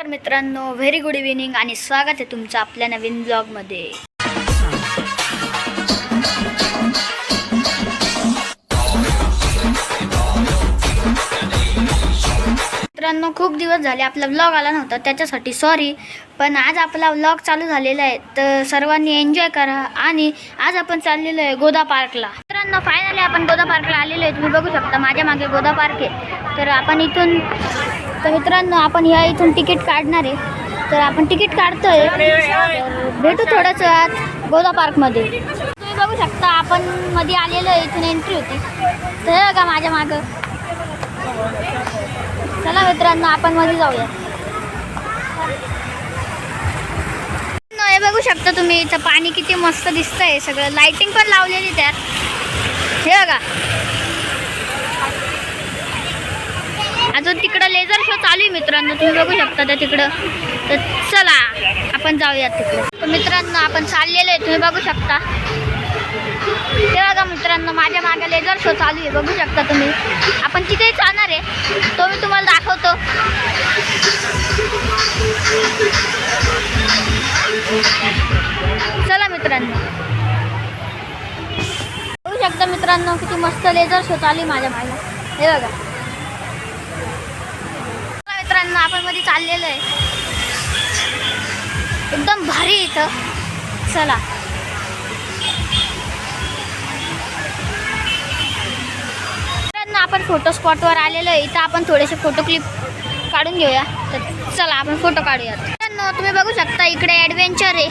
नमस्कार मित्रांनो, very good evening आणि स्वागत आहे तुमचं आपल्या नवीन ब्लॉगमध्ये। मित्रांनो, खूप दिवस झाले आपला ब्लॉग आला नव्हता, त्याच्यासाठी सॉरी। पण आज आपला ब्लॉग चालू झालेला आहे, तर सर्वांनी एन्जॉय करा। आणि आज आपण चाललेलो आहे गोदा पार्कला। मित्रांनो, फायनली आपण गोदा पार्कला आलेलो आहे। तुम्ही बघू शकता माझ्या मागे गोदा पार्क आहे। तर आपण इथून मित्रांनो आपण इथून तिकीट काढणार आहे। तर आपण तिकीट काढतोय, भेटू थोड्याच वेळात गोदा पार्कमध्ये। तुम्ही बघू शकता आपण मध्ये आलेलो आहे, इथून एंट्री होती। तर बघा माझ्या मागं, चला मित्रांनो आपण मध्ये जाऊया। हे बघू शकता तुम्ही, इथं पाणी किती मस्त दिसतंय, सगळं लाइटिंग पण लावलेली त्यात। हे बघा, अजून तिकडं लेझर शो चालू आहे मित्रांनो, तुम्ही बघू शकता त्या तिकडं। तर चला आपण जाऊयात तिकडे। तर मित्रांनो आपण चाललेलो आहे, तुम्ही बघू शकता। ते बघा मित्रांनो, माझ्या मागे लेझर शो चालू आहे, बघू शकता तुम्ही। आपण तिथे जाणार आहे, तो मी तुम्हाला दाखवतो। चला मित्रांनो, बघू शकता मित्रांनो किती मस्त लेझर शो चालू आहे माझ्या मागे। हे बघा मित्रांनो, आपण मध्ये चाललेलो आहे, एकदम भारी इथं। चला मित्रांनो, आपण फोटो स्पॉटवर आलेलो आहे। इथं आपण थोडेसे फोटो क्लिप काढून घेऊया। तर चला आपण फोटो काढूयात। मित्रांनो तुम्ही बघू शकता इकडे ॲडव्हेंचर आहे,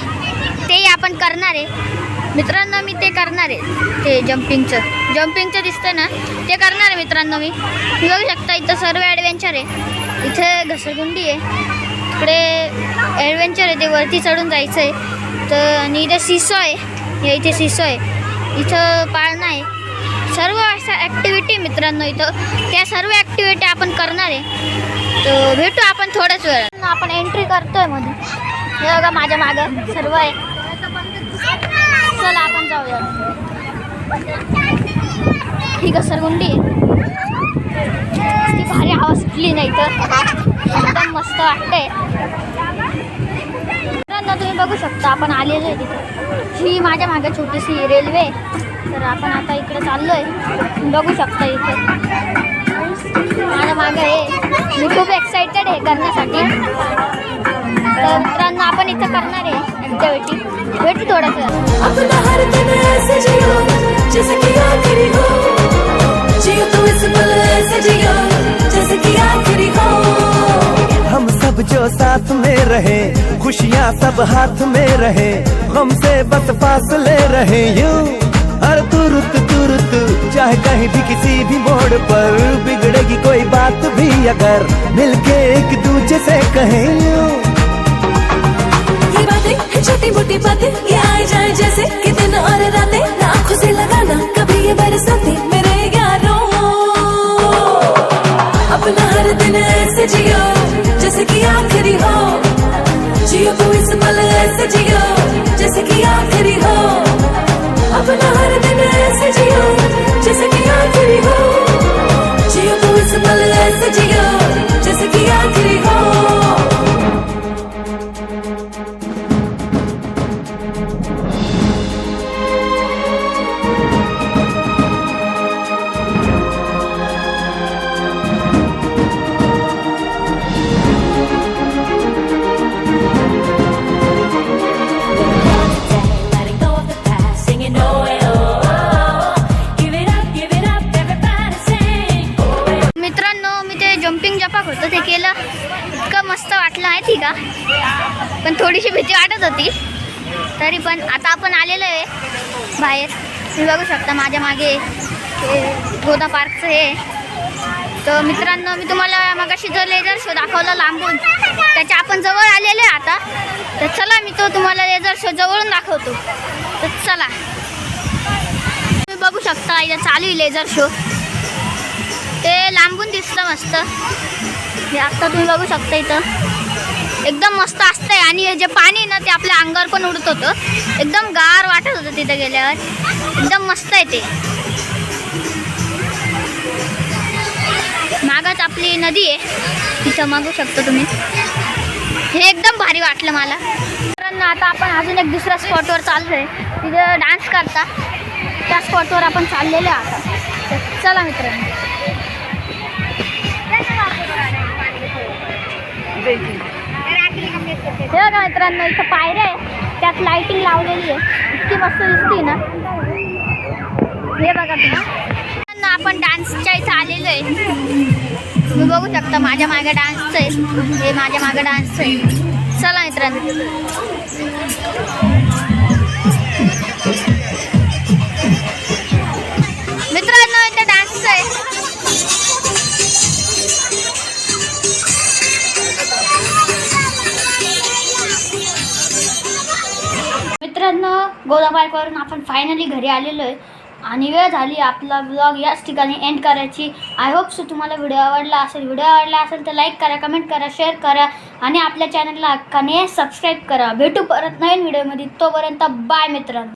तेही आपण करणार आहे मित्रांनो। मी ते करणार आहे, ते जम्पिंगचं दिसतं ना, ते करणार आहे मित्रांनो। मी बघू शकता इथं सर्व ॲडव्हेंचर आहे। इथे घसरगुंडी आहे, तिकडे ॲडव्हेंचर आहे, ते वरती चढून जायचं आहे। तर आणि इथे सिसो आहे, इथे सिसो आहे, इथं पाळणा आहे, सर्व अशा ॲक्टिव्हिटी मित्रांनो इथं। त्या सर्व ॲक्टिव्हिटी आपण करणार आहे। तर भेटू आपण थोड्याच वेळात। आपण एंट्री करतोय मध्ये, हे बघा माझ्या मागं सर्व आहे। चला आपण जाऊया। ही घसरगुंडी आहे, ती भारी हवा सुटली नाही तर एकदम मस्त वाटतंय मित्रांनो। तुम्ही बघू शकता आपण आलेलो आहे तिथे। ही माझ्या मागे छोटीशी रेल्वे। तर आपण आता इकडे चाललोय, बघू शकता इथे माझ्या मागे आहे। मी खूप एक्साइटेड आहे करण्यासाठी। तर मित्रांनो आपण इथं करणार आहे ॲक्टिव्हिटी, भेटू थोड्याच हम सब जो साथ में रहे, खुशियाँ सब हाथ में रहे, गम से बस फासले रहे यूं हर तुरुत चाहे कहीं भी किसी भी मोड़ पर बिगड़ेगी कोई बात भी अगर मिलके एक दूजे से कहें यूं। ये बातें छोटी मोटी बातें ये आए जाए जैसे कि दिन और रातें, आँखों से लगाना कभी ये बरसाते मेरे यारों। अपना हर दिन ऐसे जियो जैसे कि आखिरी हो, जियो तो इस पल ऐसे जियो जैसे कि आखिरी हो। अपना हर दिन ऐसे जियो जैसे कि आखिरी हो, जियो तो इस पल ऐसे जियो जैसे कि आखिरी हो। जम्पिंग जपाक होतं ते केलं, इतकं मस्त वाटलं आहे ठीक आहे। पण थोडीशी भीती वाटत होती तरी पण। आता आपण आलेलो आहे बाहेर, तुम्ही बघू शकता माझ्या मागे गोदा पार्कचं हे। तर मित्रांनो मी तुम्हाला मगाशी जो लेझर शो दाखवला लांबून, त्याच्या आपण जवळ आलेलो आहे आता। तर चला मी तो तुम्हाला लेझर शो जवळून दाखवतो। तर चला, तुम्ही बघू शकता इथं चालू आहे लेझर शो, ते लांबून दिसतं मस्त। हे आता तुम्ही बघू शकता इथं एकदम मस्त असतंय। आणि जे पाणी ना ते आपल्या अंगावर पण उडत होतं, एकदम गार वाटत होतं तिथं गेल्यावर, एकदम मस्त आहे ते। मागच आपली नदी आहे, तिथं मागू शकता तुम्ही। हे एकदम भारी वाटलं मला. मित्रांनो आता आपण अजून एक दुसऱ्या स्पॉटवर चाललो आहे, तिथं डान्स करता. त्या स्पॉटवर आपण चाललेलो आहे आता. तर चला मित्रांनो. हे बघा मित्रांनो, इथं पायऱ्या आहे, त्यात लाइटिंग लावलेली आहे, इतकी मस्त दिसते ना. हे बघा तुम्ही, आपण डान्सच्या इथं आलेलो आहे. तुम्ही बघू शकता माझ्या मागे डान्सचं आहे, हे माझ्या मागे डान्सचं आहे. चला मित्रांनो. मित्रांनो इथं डान्सचं आहे. मित्रांनो गोदा पार्कवरून आपण फायनली घरी आलेलो आहे आणि वेळ झाली आपला ब्लॉग याच ठिकाणी एंड करायची. आय होप सो तुम्हाला व्हिडिओ आवडला असेल तर लाईक करा, कमेंट करा, शेअर करा आणि आपल्या चॅनलला हक्काने सबस्क्राईब करा. भेटू परत नवीन व्हिडिओमध्ये. तोपर्यंत बाय मित्रांनो.